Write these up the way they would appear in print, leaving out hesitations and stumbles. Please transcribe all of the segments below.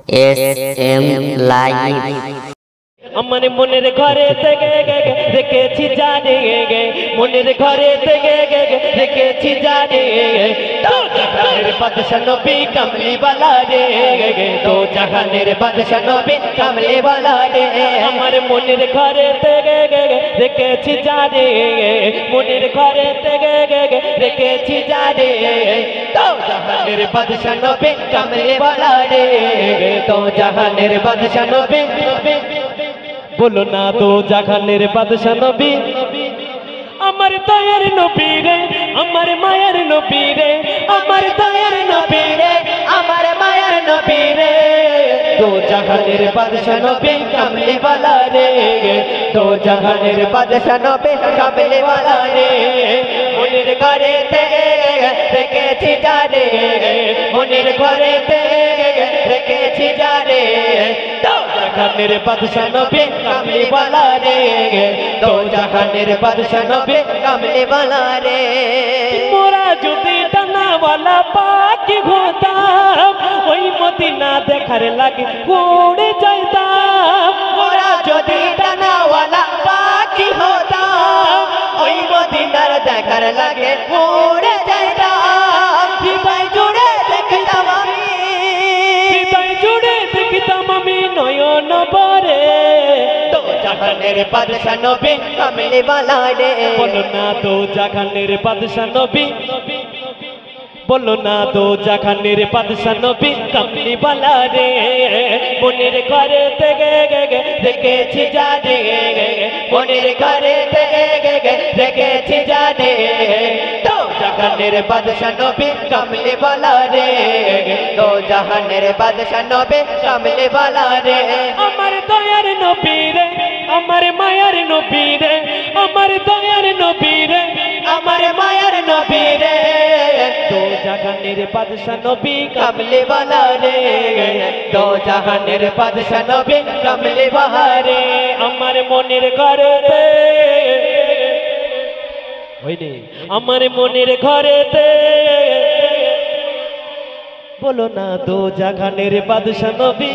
SM Live আমার মনের ঘরে থেকে রেখেছি জানে মনের ঘরে থেকে রেখেছি জানে তো জাহানের বাদশা নবী কামলি वाला রে তো জাহানের বাদশা নবী কামলি वाला রে আমার মনের ঘরে থেকে রেখেছি জানে মনের ঘরে থেকে রেখেছি জানে তো জাহানের বাদশা নবী কামলি वाला রে তো জাহানের বাদশা নবী बोलो ना दो জাহানের বাদশা নবী আমার দয়ার নবী রে আমার মায়ের নবী রে আমার দয়ার নবী রে আমার মায়ের নবী রে দো জাহানের বাদশা নবী কামলি वाला রে দো জাহানের বাদশা নবী কামলি वाला রে মনের ঘরেতে রেখেছি জানে মনের ঘরেতে রেখেছি জানে জাহানের বাদশা নবী কামলি वाला রে তো জাহানের বাদশা নবী কামলি वाला রে মোরা যদি ডানাওয়ালা পাখি হতাম ওই মদিনা দেখার লাগে উড়ে যাইতাম মোরা যদি ডানাওয়ালা পাখি হতাম ওই মদিনার দেখার লাগে উড়ে যাইতাম হৃদয় জুড়ে দেখতাম আমি হৃদয় জুড়ে দেখতাম আমি নয়ন ভরে তো জাহানের বাদশা নবী কামলি वाला রে বলো না তো জাহানের বাদশা নবী बोलो ना दो জাহানের বাদশা নবী কামলি वाला রে মনের ঘরে থেকে রেখেছি জানে মনের ঘরে থেকে রেখেছি জানে তো জাহানের বাদশা নবী কামলি वाला রে তো জাহানের বাদশা নবী কামলি वाला রে আমার দয়ার নবী রে আমার মায়ার নবী রে আমার দয়ার নবী রে আমার মায়ার নবী রে দো জাহানের বাদশা নবী কামলি वाला রে দো জাহানের বাদশা নবী কামলি वाला রে আমার মনের ঘরেতে হইনি আমার মনের ঘরেতে বলো না দো জাহানের বাদশা নবী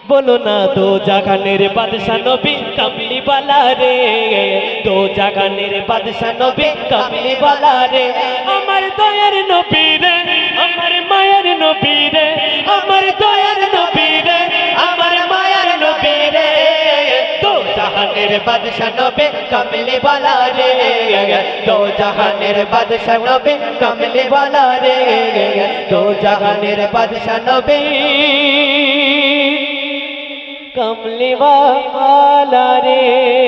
बोलो ना दो জাহানের বাদশা নবী কামলি वाला রে দো জাহানের বাদশা নবী কামলি वाला রে আমার দয়ার নবী রে আমার মায়ের নবী রে আমার দয়ার নবী রে আমার মায়ের নবী রে দো জাহানের বাদশা নবী কামলি वाला রে দো জাহানের বাদশা নবী কামলি वाला রে দো জাহানের বাদশা নবী कमली वाला रे।